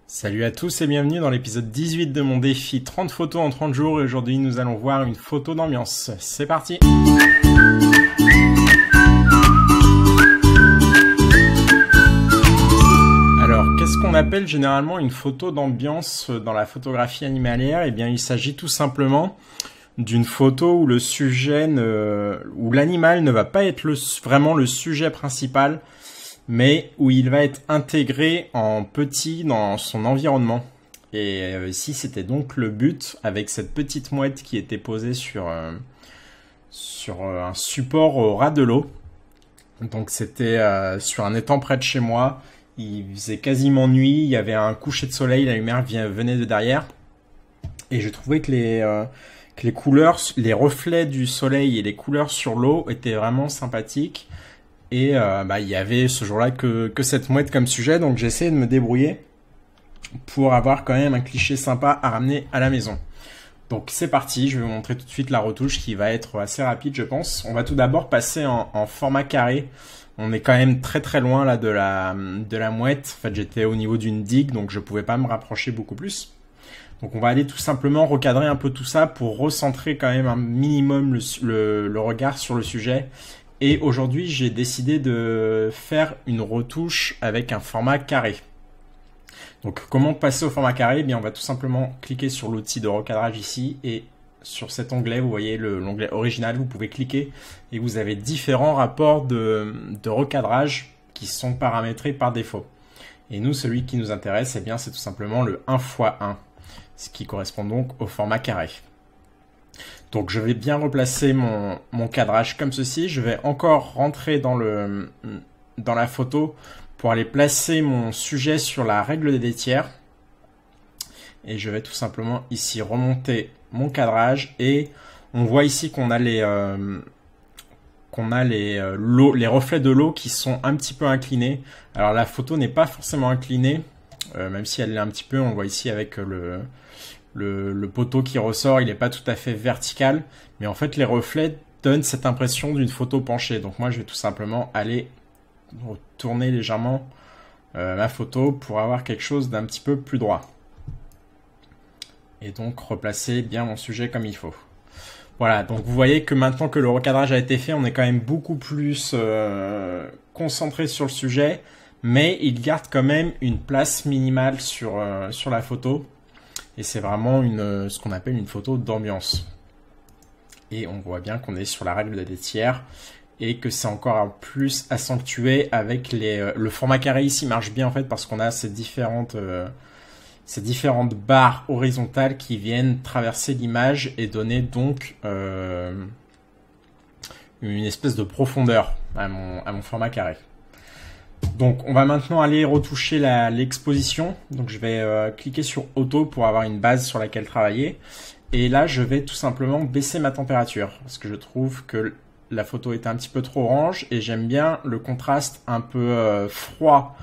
Salut à tous et bienvenue dans l'épisode 18 de mon défi 30 photos en 30 jours et aujourd'hui nous allons voir une photo d'ambiance. C'est parti! Alors, qu'est-ce qu'on appelle généralement une photo d'ambiance dans la photographie animalière? Eh bien, il s'agit tout simplement d'une photo où le sujet, où l'animal ne va pas être vraiment le sujet principal, mais où il va être intégré en petit dans son environnement. Et ici, c'était donc le but avec cette petite mouette qui était posée sur un support au ras de l'eau. Donc c'était sur un étang près de chez moi. Il faisait quasiment nuit, il y avait un coucher de soleil, la lumière venait de derrière. Et je trouvais que les couleurs, les reflets du soleil et les couleurs sur l'eau étaient vraiment sympathiques. Et il y avait ce jour-là que cette mouette comme sujet, donc j'ai essayé de me débrouiller pour avoir quand même un cliché sympa à ramener à la maison. Donc c'est parti, je vais vous montrer tout de suite la retouche qui va être assez rapide je pense. On va tout d'abord passer en format carré. On est quand même très très loin là de la mouette. En fait j'étais au niveau d'une digue donc je pouvais pas me rapprocher beaucoup plus. Donc on va aller tout simplement recadrer un peu tout ça pour recentrer quand même un minimum le regard sur le sujet. Et aujourd'hui, j'ai décidé de faire une retouche avec un format carré. Donc, comment passer au format carré? Eh bien, on va tout simplement cliquer sur l'outil de recadrage ici et sur cet onglet, vous voyez l'onglet original, vous pouvez cliquer et vous avez différents rapports de recadrage qui sont paramétrés par défaut. Et nous, celui qui nous intéresse, eh bien, c'est tout simplement le 1x1, ce qui correspond donc au format carré. Donc je vais bien replacer mon cadrage comme ceci. Je vais encore rentrer dans la photo pour aller placer mon sujet sur la règle des tiers. Et je vais tout simplement ici remonter mon cadrage et on voit ici qu'on a les reflets de l'eau qui sont un petit peu inclinés. Alors la photo n'est pas forcément inclinée, même si elle l'est un petit peu. On voit ici avec le poteau qui ressort, il n'est pas tout à fait vertical, mais en fait les reflets donnent cette impression d'une photo penchée. Donc moi je vais tout simplement aller tourner légèrement ma photo pour avoir quelque chose d'un petit peu plus droit. Et donc replacer bien mon sujet comme il faut. Voilà, donc vous voyez que maintenant que le recadrage a été fait, on est quand même beaucoup plus concentré sur le sujet, mais il garde quand même une place minimale sur la photo. Et c'est vraiment ce qu'on appelle une photo d'ambiance. Et on voit bien qu'on est sur la règle des tiers et que c'est encore plus accentué avec le format carré ici marche bien en fait parce qu'on a ces différentes barres horizontales qui viennent traverser l'image et donner donc une espèce de profondeur à mon format carré. Donc on va maintenant aller retoucher l'exposition. Donc je vais cliquer sur auto pour avoir une base sur laquelle travailler. Et là je vais tout simplement baisser ma température parce que je trouve que la photo est un petit peu trop orange et j'aime bien le contraste un peu froid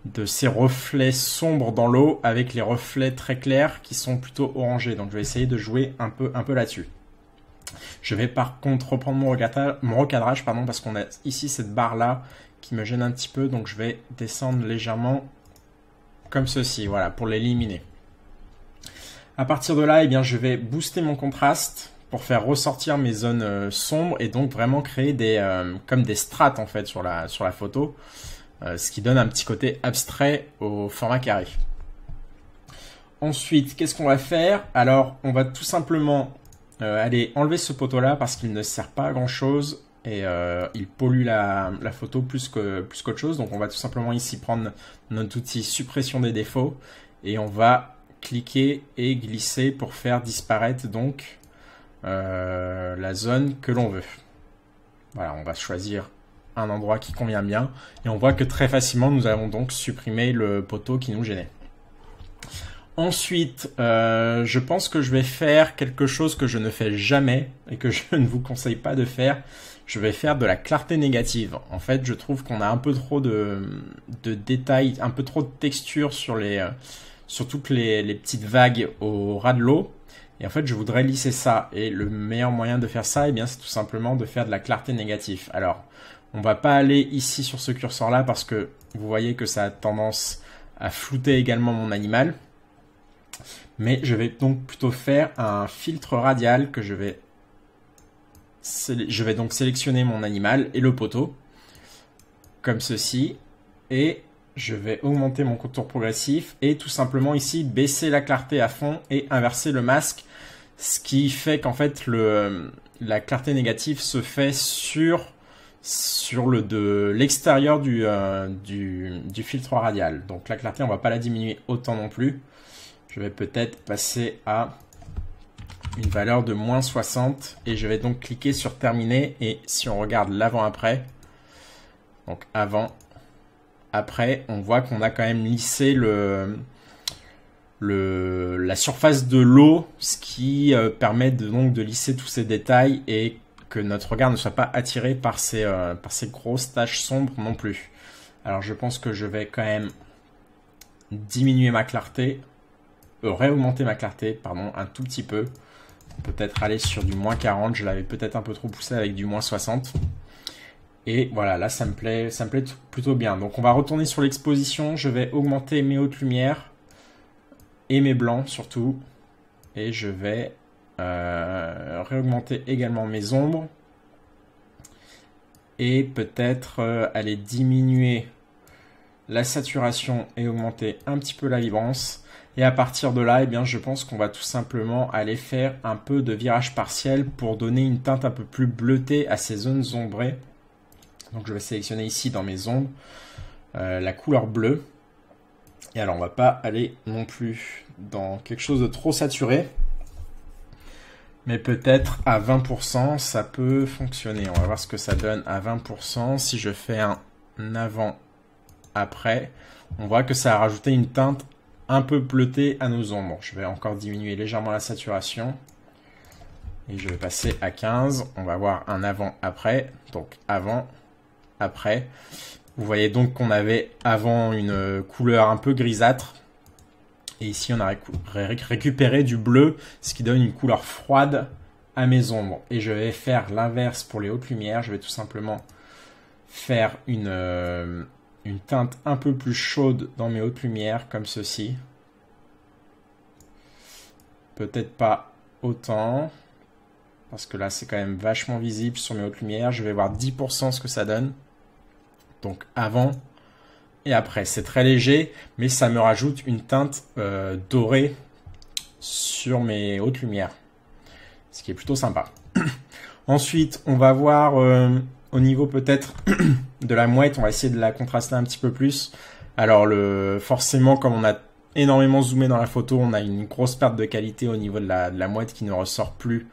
de ces reflets sombres dans l'eau avec les reflets très clairs qui sont plutôt orangés. Donc je vais essayer de jouer un peu là-dessus. Je vais par contre reprendre mon recadrage parce qu'on a ici cette barre là qui me gêne un petit peu, donc je vais descendre légèrement comme ceci, voilà, pour l'éliminer. À partir de là, eh bien, je vais booster mon contraste pour faire ressortir mes zones sombres et donc vraiment créer comme des strates en fait sur la photo, ce qui donne un petit côté abstrait au format carré. Ensuite, qu'est-ce qu'on va faire? Alors, on va tout simplement aller enlever ce poteau là parce qu'il ne sert pas à grand chose. Et il pollue la photo plus qu'autre chose. Donc on va tout simplement ici prendre notre outil suppression des défauts et on va cliquer et glisser pour faire disparaître donc la zone que l'on veut. Voilà, on va choisir un endroit qui convient bien et on voit que très facilement nous avons donc supprimé le poteau qui nous gênait. Ensuite, je pense que je vais faire quelque chose que je ne fais jamais et que je ne vous conseille pas de faire. Je vais faire de la clarté négative. En fait, je trouve qu'on a un peu trop de détails, un peu trop de texture sur toutes les petites vagues au ras de l'eau. Et en fait, je voudrais lisser ça. Et le meilleur moyen de faire ça, eh bien, c'est tout simplement de faire de la clarté négative. Alors, on va pas aller ici sur ce curseur-là parce que vous voyez que ça a tendance à flouter également mon animal. Mais je vais donc plutôt faire un filtre radial que je vais donc sélectionner mon animal et le poteau, comme ceci. Et je vais augmenter mon contour progressif et tout simplement ici baisser la clarté à fond et inverser le masque. Ce qui fait qu'en fait la clarté négative se fait sur l'extérieur du filtre radial. Donc la clarté, on va pas la diminuer autant non plus. Je vais peut-être passer à une valeur de moins 60 et je vais donc cliquer sur terminer. Et si on regarde l'avant-après, donc avant, après, on voit qu'on a quand même lissé la surface de l'eau, ce qui permet donc de lisser tous ces détails et que notre regard ne soit pas attiré par ces grosses taches sombres non plus. Alors je pense que je vais quand même diminuer ma clarté, réaugmenter ma clarté, pardon, un tout petit peu. Peut-être aller sur du moins 40, je l'avais peut-être un peu trop poussé avec du moins 60. Et voilà, là ça me plaît plutôt bien. Donc on va retourner sur l'exposition, je vais augmenter mes hautes lumières et mes blancs surtout. Et je vais réaugmenter également mes ombres. Et peut-être aller diminuer la saturation et augmenter un petit peu la vibrance. Et à partir de là, eh bien, je pense qu'on va tout simplement aller faire un peu de virage partiel pour donner une teinte un peu plus bleutée à ces zones ombrées. Donc je vais sélectionner ici dans mes ombres la couleur bleue. Et alors on va pas aller non plus dans quelque chose de trop saturé. Mais peut-être à 20%, ça peut fonctionner. On va voir ce que ça donne à 20%. Si je fais un avant-après, on voit que ça a rajouté une teinte un peu bleutée à nos ombres. Je vais encore diminuer légèrement la saturation. Et je vais passer à 15. On va voir un avant-après. Donc avant, après. Vous voyez donc qu'on avait avant une couleur un peu grisâtre. Et ici, on a récupéré du bleu, ce qui donne une couleur froide à mes ombres. Et je vais faire l'inverse pour les hautes lumières. Je vais tout simplement faire une teinte un peu plus chaude dans mes hautes lumières, comme ceci. Peut-être pas autant, parce que là, c'est quand même vachement visible sur mes hautes lumières. Je vais voir 10% ce que ça donne. Donc avant et après, c'est très léger, mais ça me rajoute une teinte dorée sur mes hautes lumières, ce qui est plutôt sympa. Ensuite, on va voir au niveau peut-être de la mouette, on va essayer de la contraster un petit peu plus. Alors forcément, comme on a énormément zoomé dans la photo, on a une grosse perte de qualité au niveau de la mouette qui ne ressort plus,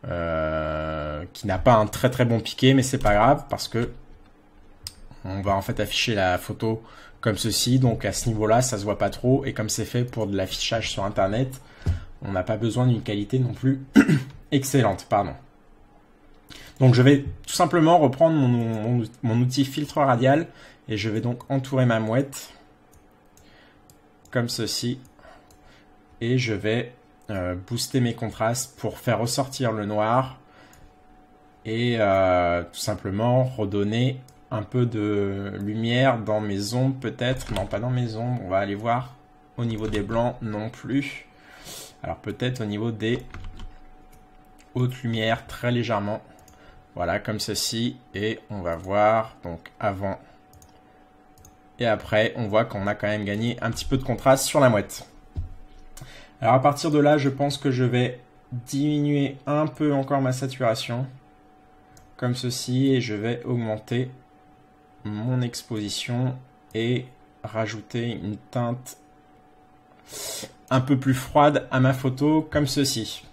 qui n'a pas un très très bon piqué, mais c'est pas grave parce que on va en fait afficher la photo comme ceci, donc à ce niveau-là, ça se voit pas trop. Et comme c'est fait pour de l'affichage sur Internet, on n'a pas besoin d'une qualité non plus excellente, pardon. Donc je vais tout simplement reprendre mon outil filtre radial et je vais donc entourer ma mouette comme ceci. Et je vais booster mes contrastes pour faire ressortir le noir et tout simplement redonner un peu de lumière dans mes ombres peut-être. Non, pas dans mes ombres. On va aller voir au niveau des blancs non plus. Alors peut-être au niveau des hautes lumières très légèrement. Voilà, comme ceci. Et on va voir donc avant et après. On voit qu'on a quand même gagné un petit peu de contraste sur la mouette. Alors à partir de là, je pense que je vais diminuer un peu encore ma saturation. Comme ceci. Et je vais augmenter mon exposition et rajouter une teinte un peu plus froide à ma photo comme ceci.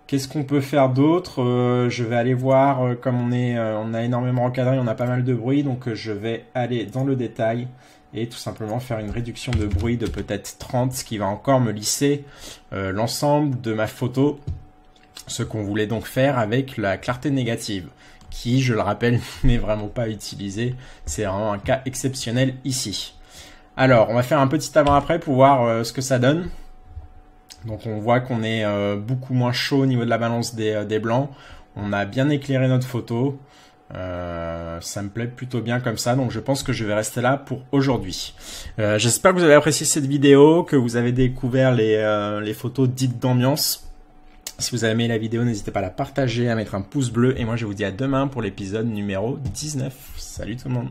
Qu'est-ce qu'on peut faire d'autre? Je vais aller voir, comme on a énormément encadré, on a pas mal de bruit, donc je vais aller dans le détail et tout simplement faire une réduction de bruit de peut-être 30, ce qui va encore me lisser l'ensemble de ma photo, ce qu'on voulait donc faire avec la clarté négative, qui, je le rappelle, n'est vraiment pas utilisée. C'est vraiment un cas exceptionnel ici. Alors, on va faire un petit avant-après pour voir ce que ça donne. Donc, on voit qu'on est beaucoup moins chaud au niveau de la balance des blancs. On a bien éclairé notre photo. Ça me plaît plutôt bien comme ça, donc je pense que je vais rester là pour aujourd'hui. J'espère que vous avez apprécié cette vidéo, que vous avez découvert les photos dites d'ambiance. Si vous avez aimé la vidéo, n'hésitez pas à la partager, à mettre un pouce bleu. Et moi, je vous dis à demain pour l'épisode numéro 19. Salut tout le monde!